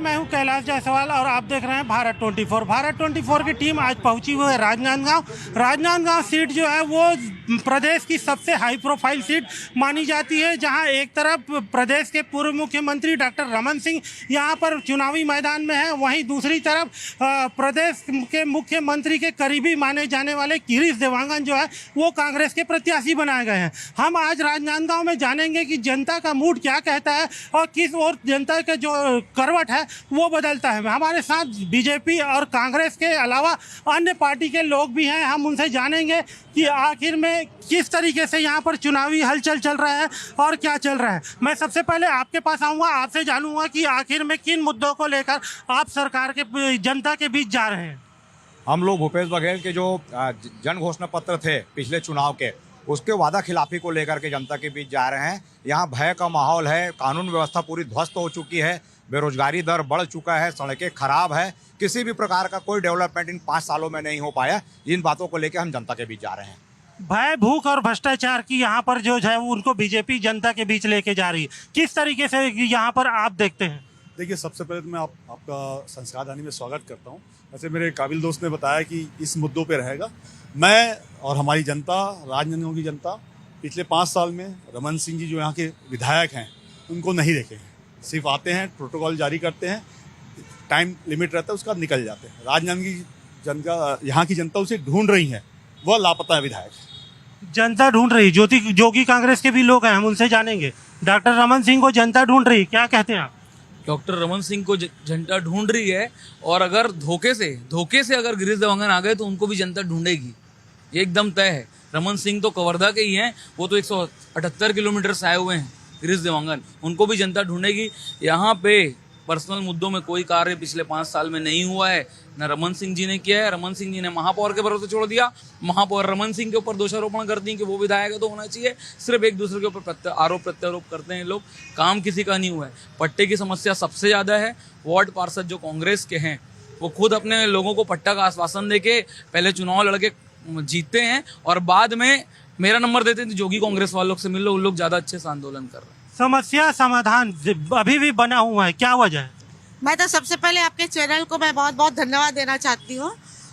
मैं हूं कैलाश जायसवाल और आप देख रहे हैं भारत 24। भारत 24 की टीम आज पहुंची हुई है राजनांदगांव। राजनांदगांव सीट जो है वो प्रदेश की सबसे हाई प्रोफाइल सीट मानी जाती है, जहां एक तरफ प्रदेश के पूर्व मुख्यमंत्री डॉक्टर रमन सिंह यहां पर चुनावी मैदान में है, वहीं दूसरी तरफ प्रदेश के मुख्यमंत्री के करीबी माने जाने वाले गिरीश देवांगन जो है वो कांग्रेस के प्रत्याशी बनाए गए हैं। हम आज राजनांदगांव में जानेंगे कि जनता का मूड क्या कहता है और किस ओर जनता का जो करवट है वो बदलता है। हमारे साथ बीजेपी और कांग्रेस के अलावा अन्य पार्टी के लोग भी हैं। हम उनसे जानेंगे कि आखिर में किस तरीके से यहाँ पर चुनावी हलचल चल रहा है और क्या चल रहा है। मैं सबसे पहले आपके पास आऊँगा, आपसे जानूंगा कि आखिर में किन मुद्दों को लेकर आप सरकार के जनता के बीच जा रहे हैं। हम लोग भूपेश बघेल के जो जन घोषणा पत्र थे पिछले चुनाव के, उसके वादा खिलाफी को लेकर के जनता के बीच जा रहे हैं। यहाँ भय का माहौल है, कानून व्यवस्था पूरी ध्वस्त हो चुकी है, बेरोजगारी दर बढ़ चुका है, सड़कें खराब है, किसी भी प्रकार का कोई डेवलपमेंट इन 5 सालों में नहीं हो पाया। इन बातों को लेकर हम जनता के बीच जा रहे हैं। भय, भूख और भ्रष्टाचार की यहाँ पर जो है उनको बीजेपी जनता के बीच लेके जा रही है, किस तरीके से यहाँ पर आप देखते हैं? देखिए, सबसे पहले तो मैं आपका संस्कार दानी में स्वागत करता हूँ। वैसे मेरे काबिल दोस्त ने बताया कि इस मुद्दों पे रहेगा। मैं और हमारी जनता, राजनांदगांव की जनता, पिछले 5 साल में रमन सिंह जी जो यहाँ के विधायक हैं उनको नहीं देखे हैं। सिर्फ आते हैं, प्रोटोकॉल जारी करते हैं, टाइम लिमिट रहता है उसका निकल जाते हैं। राजनांदगांव की जनता, यहाँ की जनता उसे ढूंढ रही है, वह लापता है विधायक। जनता ढूंढ रही, जोगी कांग्रेस के भी लोग हैं, हम उनसे जानेंगे। डॉक्टर रमन सिंह को जनता ढूंढ रही, क्या कहते हैं आप? डॉक्टर रमन सिंह को जनता ढूंढ रही है, और अगर धोखे से अगर गिरीश देवांगन आ गए तो उनको भी जनता ढूंढेगी, ये एकदम तय है। रमन सिंह तो कवर्धा के ही हैं, वो तो 178 किलोमीटर से आए हुए हैं। गिरीश देवांगन, उनको भी जनता ढूंढेगी। यहाँ पे पर्सनल मुद्दों में कोई कार्य पिछले 5 साल में नहीं हुआ है, न रमन सिंह जी ने किया है। रमन सिंह जी ने महापौर के भरोसे छोड़ दिया, महापौर रमन सिंह के ऊपर दोषारोपण करती हैं कि वो विधायक तो होना चाहिए। सिर्फ एक दूसरे के ऊपर आरोप प्रत्यारोप करते हैं लोग, काम किसी का नहीं हुआ है। पट्टे की समस्या सबसे ज़्यादा है। वार्ड पार्षद जो कांग्रेस के हैं वो खुद अपने लोगों को पट्टा का आश्वासन देके पहले चुनाव लड़के जीतते हैं और बाद में मेरा नंबर देते हैं तो जोगी कांग्रेस वालों से मिल लो, उन लोग ज़्यादा अच्छे से आंदोलन कर रहे हैं। समस्या समाधान अभी भी बना हुआ है, क्या वजह है? मैं तो सबसे पहले आपके चैनल को मैं बहुत बहुत धन्यवाद देना चाहती हूँ,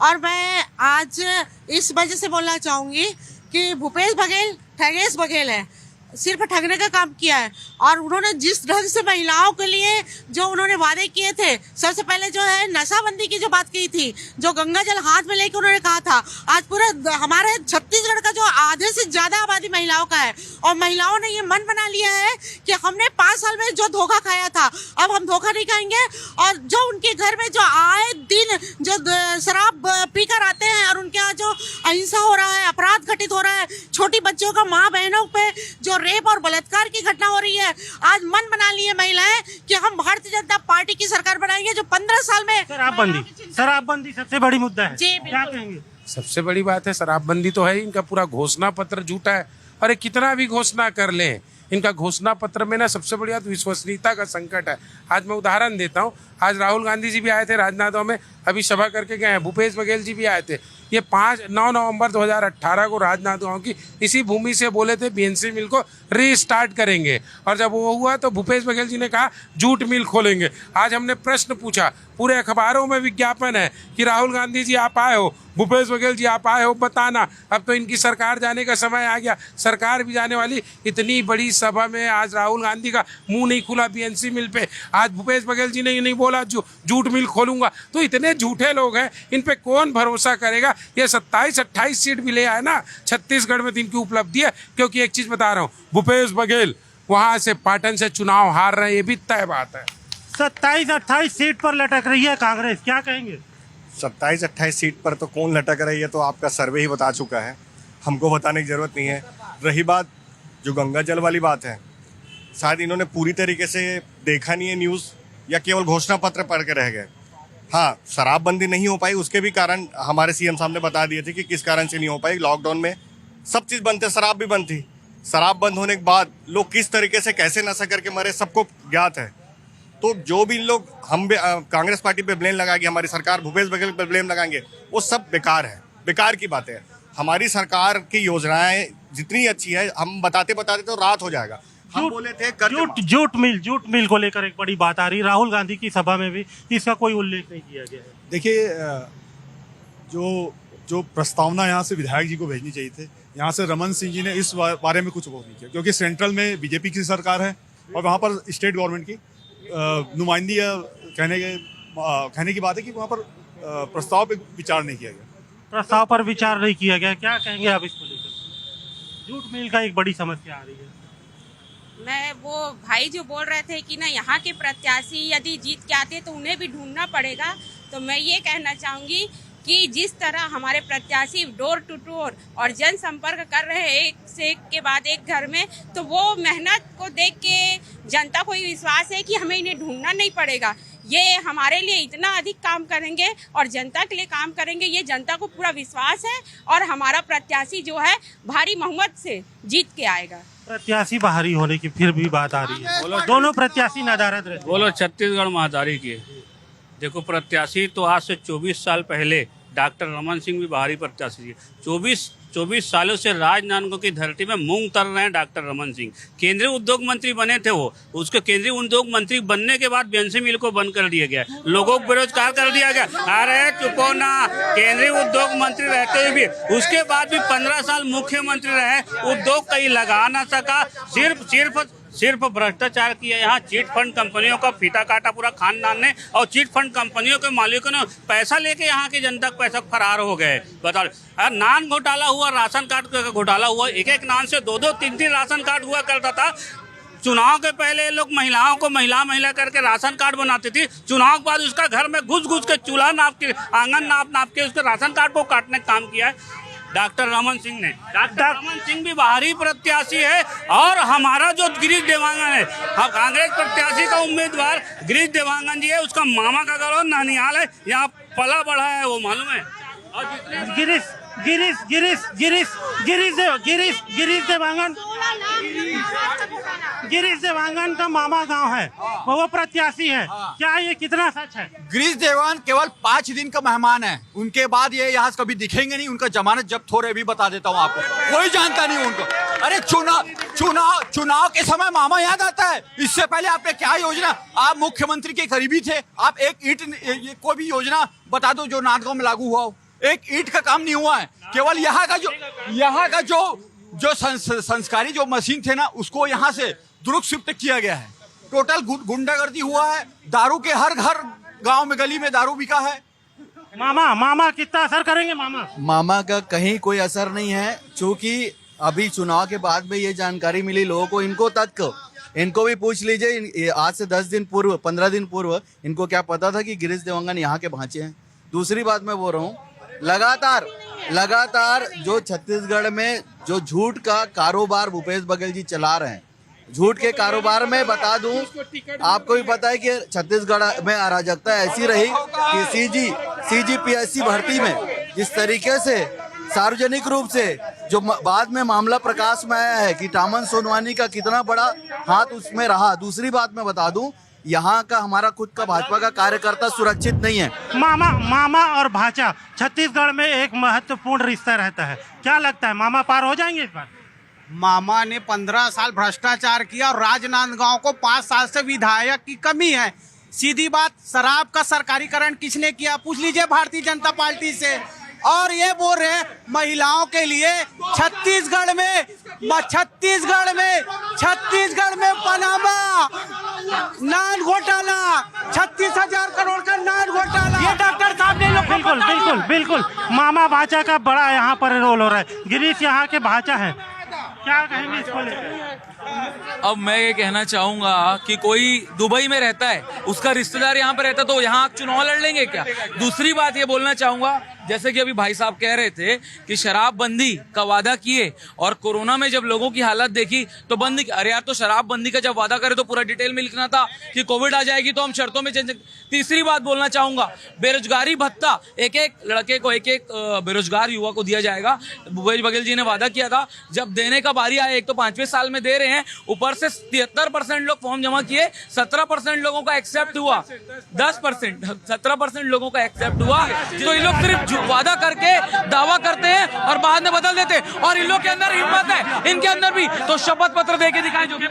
और मैं आज इस वजह से बोलना चाहूँगी कि भूपेश बघेल ठगेश बघेल है, सिर्फ ठगने का काम किया है। और उन्होंने जिस ढंग से महिलाओं के लिए जो उन्होंने वादे किए थे, सबसे पहले जो है नशाबंदी की जो बात की थी, जो गंगा जल हाथ में लेके उन्होंने कहा था, आज पूरे हमारे छत्तीसगढ़ का जो आधे से ज्यादा आबादी महिलाओं का है, और महिलाओं ने ये मन बना लिया है कि हमने 5 साल में जो धोखा खाया था अब हम धोखा नहीं खाएंगे। और जो उनके घर में जो आए दिन जो शराब पीकर आते हैं और उनके यहाँ जो अहिंसा हो रहा है, अपराध घटित हो रहा है, छोटी बच्चियों का माँ बहनों पे जो रेप और बलात्कार की घटना हो रही है, आज मन बना लिए महिलाएं कि हम भारतीय जनता पार्टी की सरकार बनाएंगे जो 15 साल में। शराबबंदी सबसे बड़ी मुद्दा है, जी क्या कहेंगे? सबसे बड़ी बात है शराबबंदी तो है ही। इनका पूरा घोषणा पत्र झूठा है। अरे कितना भी घोषणा कर लें, इनका घोषणा पत्र में ना सबसे बड़ी बात विश्वसनीयता का संकट है। आज मैं उदाहरण देता हूँ, आज राहुल गांधी जी भी आए थे राजनांदगांव में, अभी सभा करके गए हैं। भूपेश बघेल जी भी आए थे। ये 9 नवंबर 2018 को राजनांदगांव की इसी भूमि से बोले थे बीएनसी मिल को रीस्टार्ट करेंगे, और जब वो हुआ तो भूपेश बघेल जी ने कहा जूट मिल खोलेंगे। आज हमने प्रश्न पूछा, पूरे अखबारों में विज्ञापन है कि राहुल गांधी जी आप आए हो, भूपेश बघेल जी आप आए हो, बताना। अब तो इनकी सरकार जाने का समय आ गया, सरकार भी जाने वाली। इतनी बड़ी सभा में आज राहुल गांधी का मुंह नहीं खुला बीएनसी मिल पे। आज भूपेश बघेल जी ने ये नहीं बोला जूट मिल खोलूंगा। तो इतने झूठे लोग हैं, इन पे कौन भरोसा करेगा? ये 27-28 सीट भी ले आए ना छत्तीसगढ़ में, तो इनकी उपलब्धि है। क्योंकि एक चीज बता रहा हूँ, भूपेश बघेल वहां से पाटन से चुनाव हार रहे हैं, ये भी तय बात है। 27-28 सीट पर लटक रही है कांग्रेस, क्या कहेंगे? 27-28 सीट पर तो कौन लटक रही है तो आपका सर्वे ही बता चुका है, हमको बताने की जरूरत नहीं है। रही बात जो गंगा जल वाली बात है, शायद इन्होंने पूरी तरीके से देखा नहीं है न्यूज़, या केवल घोषणा पत्र पढ़ के रह गए। हाँ, शराबबंदी नहीं हो पाई, उसके भी कारण हमारे सीएम साहब ने बता दिए थे कि किस कारण से नहीं हो पाई। लॉकडाउन में सब चीज़ बंद थे, शराब भी बंद थी। शराब बंद होने के बाद लोग किस तरीके से कैसे नशा करके मरे सबको ज्ञात है। तो जो भी लोग हम कांग्रेस पार्टी पे ब्लेम लगाएंगे, हमारी सरकार भूपेश बघेल पे ब्लेम लगाएंगे, वो सब बेकार है, बेकार की बातें हैं। हमारी सरकार की योजनाएं जितनी अच्छी है, हम बताते बताते तो रात हो जाएगा। हम बोले थे कर्ज माफ। जूट मिल को लेकर एक बड़ी बात आ रही। राहुल गांधी की सभा में भी इसका कोई उल्लेख नहीं किया गया है। देखिए जो प्रस्तावना यहाँ से विधायक जी को भेजनी चाहिए थे, यहाँ से रमन सिंह जी ने इस बारे में कुछ वो नहीं किया, क्योंकि सेंट्रल में बीजेपी की सरकार है और वहाँ पर स्टेट गवर्नमेंट की नुमाइंदी कहने की बात है कि वहाँ पर प्रस्ताव पे विचार नहीं किया गया। प्रस्ताव पर विचार नहीं किया गया, क्या कहेंगे आप इसको लेकर? जूट मिल का एक बड़ी समस्या आ रही है। मैं वो भाई जो बोल रहे थे कि ना यहाँ के प्रत्याशी यदि जीत के आते तो उन्हें भी ढूंढना पड़ेगा, तो मैं ये कहना चाहूँगी कि जिस तरह हमारे प्रत्याशी डोर टू डोर और जनसंपर्क कर रहे हैं एक से एक के बाद एक घर में, तो वो मेहनत को देख के जनता को ये विश्वास है कि हमें इन्हें ढूंढना नहीं पड़ेगा। ये हमारे लिए इतना अधिक काम करेंगे और जनता के लिए काम करेंगे, ये जनता को पूरा विश्वास है। और हमारा प्रत्याशी जो है भारी बहुमत से जीत के आएगा। प्रत्याशी बाहरी होने की फिर भी बात आ रही है, दोनों प्रत्याशी नदारद रहते हैं। बोलो छत्तीसगढ़ महादारी की। देखो प्रत्याशी तो आज से 24 साल पहले डॉक्टर रमन सिंह भी बाहरी प्रत्याशी थे। 24 सालों से राजनांदगांव की धरती में मूंग तर रहे हैं डॉक्टर रमन सिंह। केंद्रीय उद्योग मंत्री बने थे वो, उसके केंद्रीय उद्योग मंत्री बनने के बाद बीएनसी मिल को बंद कर दिया गया, लोगों को बेरोजगार कर दिया गया। अरे चुपो ना, केंद्रीय उद्योग मंत्री रहते हुए भी उसके बाद भी 15 साल मुख्यमंत्री रहे, उद्योग कहीं लगा ना सका। सिर्फ भ्रष्टाचार किया। यहाँ चिट फंड कंपनियों का फीता काटा पूरा खानदान ने, और चिट फंड कंपनियों के मालिकों ने पैसा लेके यहाँ की जनता को पैसा फरार हो गए। बताओ, नान घोटाला हुआ, राशन कार्ड का घोटाला हुआ, एक नान से 2-2, 3-3 राशन कार्ड हुआ करता था। चुनाव के पहले लोग महिलाओं को महिला करके राशन कार्ड बनाती थी, चुनाव के बाद उसका घर में घुस के चूल्हा नाप के, आंगन नाप के उसके राशन कार्ड को काटने का काम किया है डॉक्टर रमन सिंह ने। डॉक्टर रमन सिंह भी बाहरी प्रत्याशी है। और हमारा जो गिरीश देवांगन है, कांग्रेस प्रत्याशी का उम्मीदवार गिरीश देवांगन जी है, उसका मामा का गाँव ननिहाल है, यहाँ पला बढ़ा है, वो मालूम है। और गिरीश देवांगन का मामा गांव है, वो प्रत्याशी है। क्या ये कितना सच है? गिरीश देवांगन केवल 5 दिन का मेहमान है, उनके बाद ये यहाँ कभी दिखेंगे नहीं। उनका जमानत जब्त हो रहे, भी बता देता हूँ आपको, कोई जानता नहीं उनको। अरे चुनाव के समय मामा याद आता है। इससे पहले आपने क्या योजना, आप मुख्यमंत्री के करीबी थे, आप एक ईंट कोई भी योजना बता दो जो नांदगांव में लागू हुआ हो, एक ईंट का काम नहीं हुआ है। केवल यहाँ का जो संस्कारी जो मशीन थे ना, उसको यहाँ से दुरुपयोग किया गया है। टोटल गुंडागर्दी हुआ है, दारू के हर घर गांव में गली में दारू बिका है। मामा कितना असर करेंगे? मामा का कहीं कोई असर नहीं है, क्योंकि अभी चुनाव के बाद में ये जानकारी मिली लोगों को। इनको भी पूछ लीजिए, आज से 10 दिन पूर्व, 15 दिन पूर्व इनको क्या पता था कि गिरीश देवांगन यहाँ के भांचे हैं। दूसरी बात मैं बोल रहा हूँ, लगातार जो छत्तीसगढ़ में जो झूठ का कारोबार भूपेश बघेल जी चला रहे हैं, झूठ के कारोबार में बता दूं, आपको भी पता है कि छत्तीसगढ़ में अराजकता ऐसी रही कि CGPSC भर्ती में जिस तरीके से सार्वजनिक रूप से जो बाद में मामला प्रकाश में आया है कि टामन सोनवानी का कितना बड़ा हाथ उसमें रहा। दूसरी बात मैं बता दूं, यहाँ का हमारा खुद का भाजपा का कार्यकर्ता सुरक्षित नहीं है। मामा और भाचा छत्तीसगढ़ में एक महत्वपूर्ण रिश्ता रहता है, क्या लगता है मामा पार हो जाएंगे इस बार? मामा ने 15 साल भ्रष्टाचार किया और राजनांदगांव को 5 साल से विधायक की कमी है। सीधी बात, शराब का सरकारीकरण किसने किया? पूछ लीजिए भारतीय जनता पार्टी से। और ये बोल रहे हैं महिलाओं के लिए छत्तीसगढ़ में पनामा नान घोटाला, 36,000 करोड़ का नान घोटाला, ये डॉक्टर साहब ने लोग बिल्कुल मामा भाचा का बड़ा यहाँ पर रोल हो रहा है। गिरीश यहाँ के भाचा है, क्या कहेंगे इसको लेकर? अब मैं ये कहना चाहूंगा कि कोई दुबई में रहता है, उसका रिश्तेदार यहाँ पे रहता, तो यहाँ चुनाव लड़ लेंगे क्या? दूसरी बात ये बोलना चाहूंगा, जैसे कि अभी भाई साहब कह रहे थे कि शराबबंदी का वादा किए और कोरोना में जब लोगों की हालत देखी तो बंद। अरे यार, तो शराबबंदी का जब वादा करे तो पूरा डिटेल में लिखना था कि कोविड आ जाएगी तो हम शर्तों में चेंज। तीसरी बात बोलना चाहूंगा, बेरोजगारी भत्ता एक लड़के को, एक बेरोजगार युवा को दिया जाएगा। भूपेश बघेल जी ने वादा किया था, जब देने का बारी आया, एक तो 5वें साल में दे रहे हैं, ऊपर से 73% लोग फॉर्म जमा किए, 17% लोगों का एक्सेप्ट हुआ, 10% 17% लोगों का एक्सेप्ट हुआ। तो ये लोग सिर्फ वादा करके दावा करते हैं और बाद में बदल देते हैं। और इन लोग के अंदर हिम्मत है, इनके अंदर भी, तो शपथ पत्र दे के दिखाए जो कि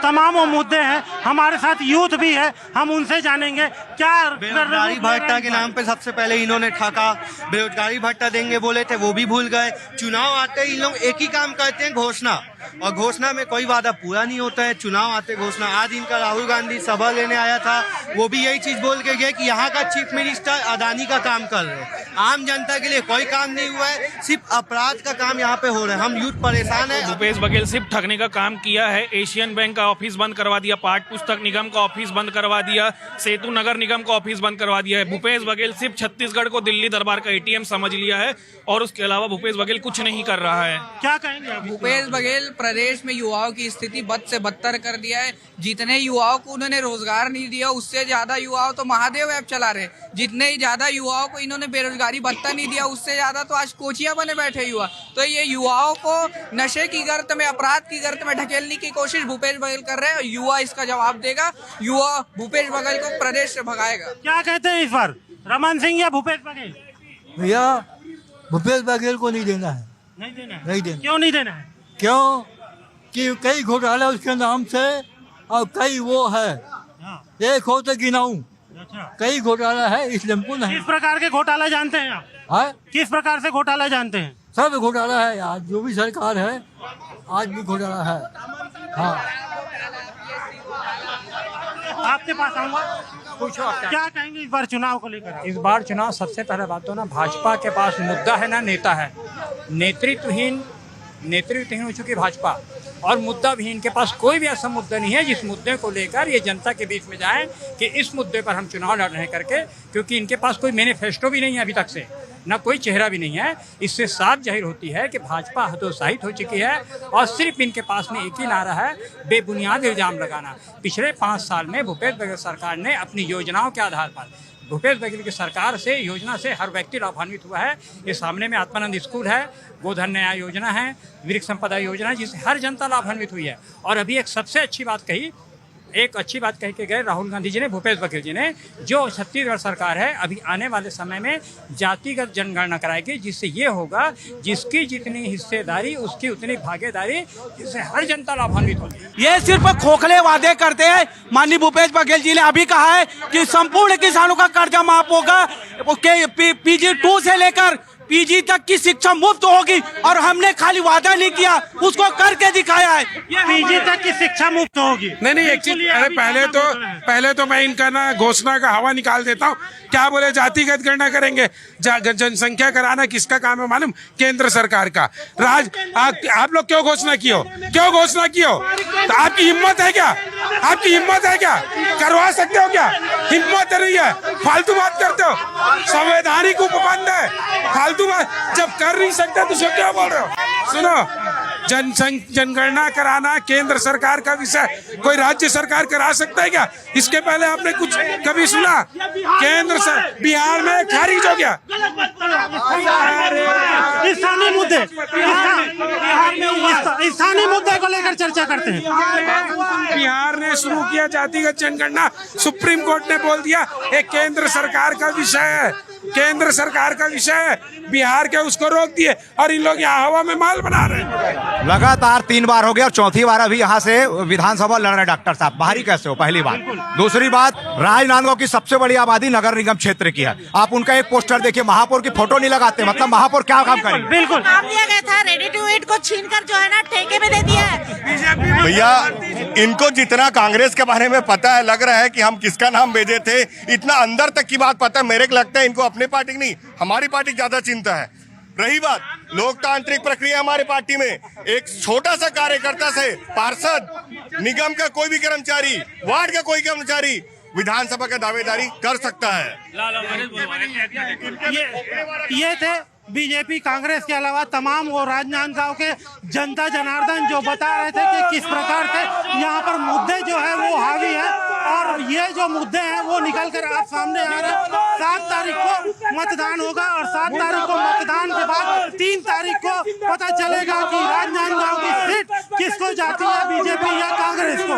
तमाम वो मुद्दे हैं। हमारे साथ यूथ भी है, हम उनसे जानेंगे क्या बेरोजगारी भत्ता के नाम पे सबसे पहले इन्होंने ठगा। बेरोजगारी भत्ता देंगे बोले थे, वो भी भूल गए। चुनाव आते ही इन लोग एक ही काम करते हैं, घोषणा, और घोषणा में कोई वादा पूरा नहीं होता है। चुनाव आते घोषणा। आज इनका राहुल गांधी सभा लेने आया था, वो भी यही चीज बोल के गए कि यहाँ का चीफ मिनिस्टर अदानी का काम कर रहे हैं। आम जनता के लिए कोई काम नहीं हुआ है, सिर्फ अपराध का काम यहाँ पे हो रहा है। हम यूथ परेशान है। भूपेश बघेल सिर्फ ठगने का काम किया है। एशियन बैंक का ऑफिस बंद करवा दिया, पाठ पुस्तक निगम का ऑफिस बंद करवा दिया, सेतु नगर निगम का ऑफिस बंद करवा दिया है। भूपेश बघेल सिर्फ छत्तीसगढ़ को दिल्ली दरबार का एटीएम समझ लिया है और उसके अलावा भूपेश बघेल कुछ नहीं कर रहा है। क्या कहेंगे? भूपेश बघेल प्रदेश में युवाओं की स्थिति बद से बदतर कर दिया है। जितने युवाओं को उन्होंने रोजगार नहीं दिया, उससे ज्यादा युवाओं तो महादेव ऐप चला रहे। जितने ही ज्यादा युवाओं को इन्होंने बेरोजगारी भत्ता नहीं दिया, उससे ज्यादा तो आज कोचिया बने बैठे युवा। तो ये युवाओं को नशे की गर्त में, अपराध की गर्त में ढकेलने की कोशिश भूपेश बघेल कर रहे हैं। युवा इसका जवाब देगा। युवा भूपेश बघेल को प्रदेश से भगाएगा। क्या कहते हैं इस बार, रमन सिंह या भूपेश बघेल? भैया भूपेश बघेल को नहीं देना है। नहीं देना है? नहीं देना। क्यों नहीं देना है? क्यों कि कई घोटाला उसके नाम से, और कई वो है, एक हो तो गिनाऊं, कई घोटाला है, इसलिए हमको नहीं। किस प्रकार के घोटाला जानते हैं आप? है किस प्रकार से घोटाला जानते हैं? सब घोटाला है। आज जो भी सरकार है, आज भी घोटाला है। हाँ, आपके पास आऊंगा, पूछो आप क्या कहेंगे इस बार चुनाव को लेकर? इस बार चुनाव सबसे पहले बात तो ना, भाजपा के पास मुद्दा है ना नेता है। नेतृत्वहीन हो चुकी भाजपा, और मुद्दा भी इनके पास कोई भी ऐसा मुद्दा नहीं है जिस मुद्दे को लेकर ये जनता के बीच में जाएं कि इस मुद्दे पर हम चुनाव लड़ रहे हैं करके, क्योंकि इनके पास कोई मैनिफेस्टो भी नहीं है अभी तक से, ना कोई चेहरा भी नहीं है। इससे साफ जाहिर होती है कि भाजपा हतोत्साहित हो चुकी है और सिर्फ इनके पास में एक ही नारा है, बेबुनियाद इल्जाम लगाना। पिछले 5 साल में भूपेश बघेल सरकार ने अपनी योजनाओं के आधार पर, भूपेश बघेल की सरकार से, योजना से हर व्यक्ति लाभान्वित हुआ है। ये सामने में आत्मानंद स्कूल है, गोधन न्याय योजना है, वृक्ष संपदा योजना है, जिससे हर जनता लाभान्वित हुई है। और अभी एक सबसे अच्छी बात कही के गए राहुल गांधी जी ने, भूपेश बघेल जी ने, जो छत्तीसगढ़ सरकार है अभी आने वाले समय में जातिगत जनगणना कराएगी, जिससे ये होगा जिसकी जितनी हिस्सेदारी उसकी उतनी भागीदारी, जिससे हर जनता लाभान्वित होगी। ये सिर्फ खोखले वादे करते हैं। माननीय भूपेश बघेल जी ने अभी कहा है कि संपूर्ण किसानों का कर्जा माफ होगा, PG 2 से लेकर PG तक की शिक्षा मुफ्त होगी, और हमने खाली वादा नहीं किया, उसको करके दिखाया है। PG तक की शिक्षा मुफ्त होगी। नहीं एक चीज, अरे पहले तो मैं इनका ना घोषणा का हवा निकाल देता हूँ। क्या बोले जातिगत गणना करेंगे, जनसंख्या कराना किसका काम है मालूम? केंद्र सरकार का। आप लोग क्यों घोषणा की हो? तो आपकी हिम्मत है क्या? करवा सकते हो क्या? हिम्मत नहीं है, फालतू बात करते हो। संवैधानिक उपबंध है, फालतू बात जब कर नहीं सकते तो क्या बोल रहे हो? सुनो, जनगणना कराना केंद्र सरकार का विषय, कोई राज्य सरकार करा सकता है क्या? इसके पहले आपने कुछ कभी सुना? केंद्र से बिहार में खारिज हो गया। स्थानीय मुद्दे को लेकर चर्चा करते हैं। बिहार ने शुरू किया जातिगत जनगणना, सुप्रीम कोर्ट ने बोल दिया ये केंद्र सरकार का विषय है, बिहार के उसको रोक दिए, और इन लोग यहाँ हवा में माल बना रहे हैं। लगातार 3 बार हो गया और चौथी बार अभी यहाँ से विधानसभा लड़ रहे डॉक्टर साहब। बाहरी कैसे हो? पहली बात। दूसरी बात, राजनांदगांव की सबसे बड़ी आबादी नगर निगम क्षेत्र की है। आप उनका एक पोस्टर देखिए, महापौर की फोटो नहीं लगाते, मतलब महापौर क्या काम करेंगे? बिल्कुल काम दिया गया था, रेडी टू ईट को छीनकर जो है ना ठेके में दे दिया है। भैया इनको जितना कांग्रेस के बारे में पता है, लग रहा है कि हम किसका नाम भेजे थे, इतना अंदर तक की बात पता है। मेरे को लगता है इनको अपने पार्टी नहीं, हमारी पार्टी ज्यादा चिंता है। रही बात लोकतांत्रिक प्रक्रिया, हमारी पार्टी में एक छोटा सा कार्यकर्ता से पार्षद, निगम का कोई भी कर्मचारी, वार्ड का कोई कर्मचारी विधानसभा का दावेदारी कर सकता है। ये थे बीजेपी कांग्रेस के अलावा तमाम वो राजनांदगांव के जनता जनार्दन जो बता रहे थे कि किस प्रकार से यहाँ पर मुद्दे जो है वो हावी है, और ये जो मुद्दे हैं वो निकल कर आप सामने आ रहे हैं। 7 तारीख को मतदान होगा, और 7 तारीख को मतदान के बाद 3 तारीख को पता चलेगा कि राजनांदगांव की सीट किसको जाती है, बीजेपी या कांग्रेस को।